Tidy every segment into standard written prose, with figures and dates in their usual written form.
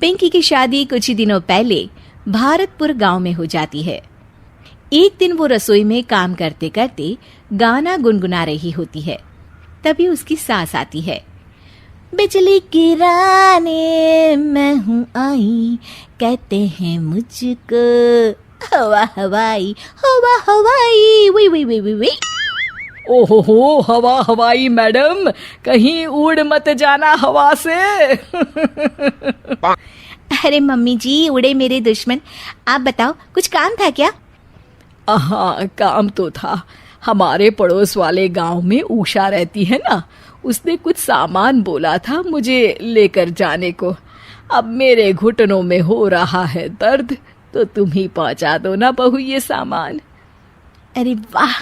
पिंकी की शादी कुछ ही दिनों पहले भारतपुर गांव में हो जाती है। एक दिन वो रसोई में काम करते करते गाना गुनगुना रही होती है। तभी उसकी सास आती है। बिजली गिराने मैं हूँ आई, कहते हैं मुझको हवा हवाई, हवा हवाई, वी वी वी वी वी। ओहो, हवा हवाई मैडम, कहीं उड़ मत जाना हवा से। अरे मम्मी जी, उड़े मेरे दुश्मन। आप बताओ, कुछ काम था क्या? हाँ, काम तो था। हमारे पड़ोस वाले गांव में उषा रहती है ना, उसने कुछ सामान बोला था मुझे लेकर जाने को। अब मेरे घुटनों में हो रहा है दर्द, तो तुम ही पहुंचा दो ना बहू ये सामान। अरे वाह,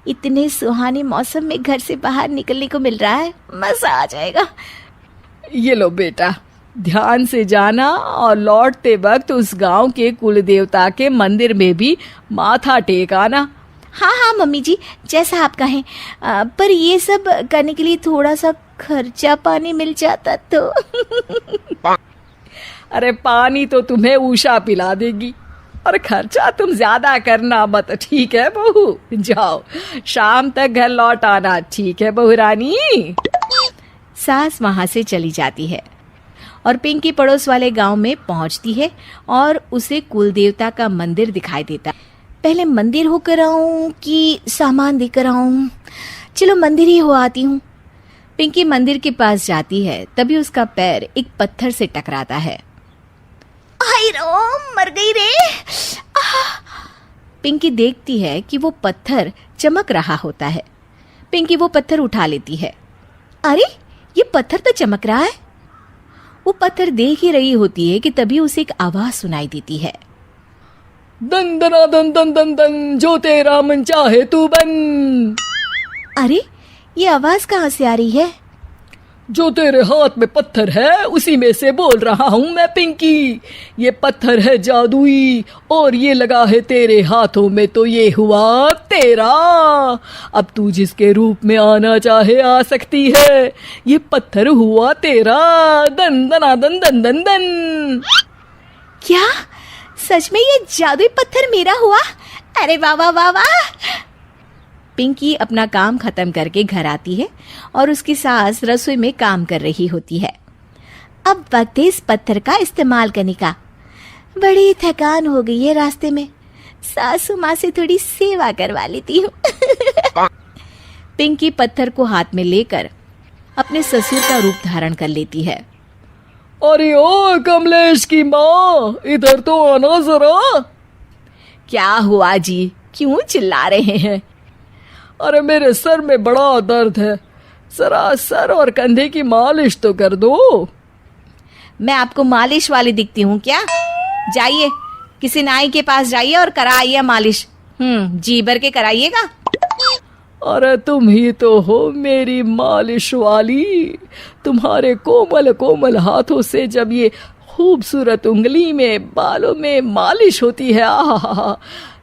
इतने सुहाने मौसम में घर से बाहर निकलने को मिल रहा है, मजा आ जाएगा। ये लो बेटा, ध्यान से जाना और लौटते वक्त उस गांव के कुल देवता के मंदिर में भी माथा टेक आना। हाँ हाँ मम्मी जी, जैसा आप कहें। पर ये सब करने के लिए थोड़ा सा खर्चा पानी मिल जाता तो। अरे पानी तो तुम्हें उषा पिला देगी, और खर्चा तुम ज्यादा करना मत, ठीक है बहू? जाओ, शाम तक घर लौट आना, ठीक है बहू रानी? सास वहां से चली जाती है और पिंकी पड़ोस वाले गांव में पहुंचती है और उसे कुल देवता का मंदिर दिखाई देता। पहले मंदिर होकर आऊं कि सामान देकर आऊं? चलो मंदिर ही हो आती हूँ। पिंकी मंदिर के पास जाती है, तभी उसका पैर एक पत्थर से टकराता है। हाय रो, मर गई रे। पिंकी देखती है कि वो पत्थर चमक रहा होता है। पिंकी वो पत्थर उठा लेती है। अरे, ये पत्थर तो चमक रहा है। वो पत्थर देख ही रही होती है कि तभी उसे एक आवाज सुनाई देती है। दन दना दन दन दन दन, जो तेरा मन चाहे तू बन। अरे, ये आवाज कहाँ से आ रही है? जो तेरे हाथ में पत्थर है उसी में से बोल रहा हूँ मैं पिंकी। ये पत्थर है जादुई और ये लगा है तेरे हाथों में, तो ये हुआ तेरा। अब तू जिसके रूप में आना चाहे आ सकती है। ये पत्थर हुआ तेरा। दन दना दन दन दन दन। क्या सच में ये जादुई पत्थर मेरा हुआ? अरे वाह वाह वाह वाह। पिंकी अपना काम खत्म करके घर आती है और उसकी सास रसोई में काम कर रही होती है। अब वक्त है इस पत्थर का इस्तेमाल करने का। बड़ी थकान हो गई है रास्ते में, सासू माँ से थोड़ी सेवा करवा लेती हूँ। पिंकी पत्थर को हाथ में लेकर अपने ससुर का रूप धारण कर लेती है। अरे ओ कमलेश की माँ, इधर तो आना जरा। क्या हुआ जी, क्यों चिल्ला रहे हैं? अरे मेरे सर में बड़ा दर्द है, जरा सर और कंधे की मालिश तो कर दो। मैं आपको मालिश वाली दिखती हूँ क्या? जाइए, किसी नाई के पास जाइए और कराइए मालिश। जी भर के कराइएगा। अरे तुम ही तो हो मेरी मालिश वाली। तुम्हारे कोमल कोमल हाथों से जब ये खूबसूरत उंगली में बालों में मालिश होती है, आहा,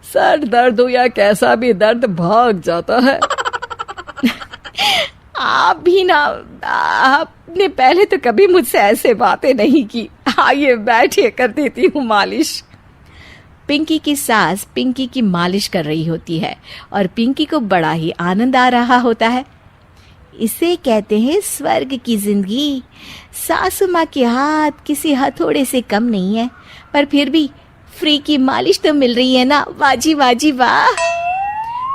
सर दर्द हो या कैसा भी दर्द भाग जाता है। आप भी ना, आपने पहले तो कभी मुझसे ऐसे बातें नहीं की। आइए बैठिए, कर देती हूँ मालिश। पिंकी की सास पिंकी की मालिश कर रही होती है और पिंकी को बड़ा ही आनंद आ रहा होता है। इसे कहते हैं स्वर्ग की जिंदगी। सासू माँ के हाथ किसी हथौड़े से कम नहीं है, पर फिर भी फ्री की मालिश तो मिल रही है ना। वाजी वाजी वाह।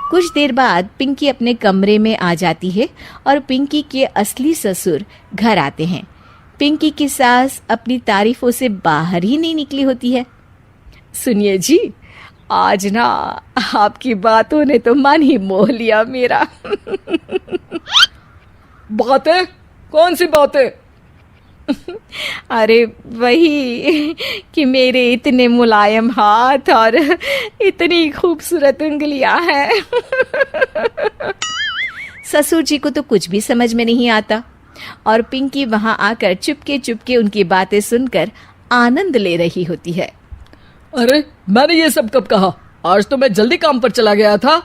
कुछ देर बाद पिंकी अपने कमरे में आ जाती है और पिंकी के असली ससुर घर आते हैं। पिंकी की सास अपनी तारीफों से बाहर ही नहीं निकली होती है। सुनिए जी, आज ना आपकी बातों ने तो मन ही मोह लिया मेरा। बातें? कौन सी बातें? अरे वही कि मेरे इतने मुलायम हाथ और इतनी खूबसूरत उंगलियां हैं। ससुर जी को तो कुछ भी समझ में नहीं आता और पिंकी वहां आकर चुपके चुपके उनकी बातें सुनकर आनंद ले रही होती है। अरे मैंने ये सब कब कहा? आज तो मैं जल्दी काम पर चला गया था।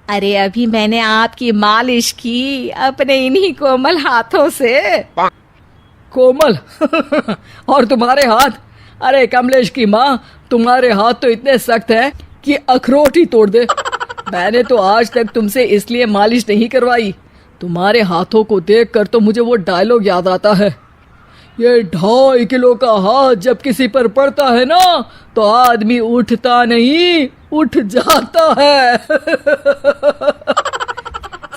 अरे अभी मैंने आपकी मालिश की अपने इन्हीं कोमल हाथों से। कोमल और तुम्हारे हाथ, अरे कमलेश की माँ, तुम्हारे हाथ तो इतने सख्त हैं कि अखरोट ही तोड़ दे। मैंने तो आज तक तुमसे इसलिए मालिश नहीं करवाई, तुम्हारे हाथों को देखकर तो मुझे वो डायलॉग याद आता है, ये 2.5 किलो का हाथ जब किसी पर पड़ता है ना तो आदमी उठता नहीं, उठ जाता है।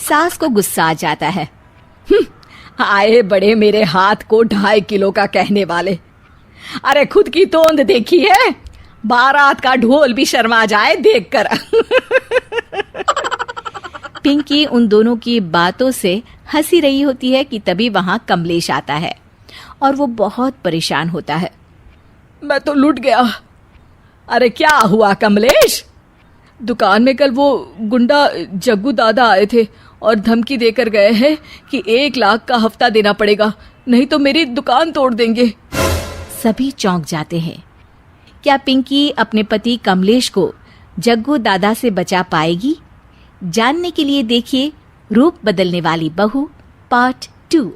सास को गुस्सा आ जाता है। आए बड़े मेरे हाथ को 2.5 किलो का कहने वाले, अरे खुद की तोंद देखी है, बारात का ढोल भी शर्मा जाए देखकर। पिंकी उन दोनों की बातों से हंसी रही होती है कि तभी वहां कमलेश आता है और वो बहुत परेशान होता है। मैं तो लुट गया। अरे क्या हुआ कमलेश? दुकान में कल वो गुंडा जग्गू दादा आए थे और धमकी देकर गए हैं कि 1 लाख का हफ्ता देना पड़ेगा, नहीं तो मेरी दुकान तोड़ देंगे। सभी चौंक जाते हैं। क्या पिंकी अपने पति कमलेश को जग्गू दादा से बचा पाएगी? जानने के लिए देखिए रूप बदलने वाली बहू पार्ट 2।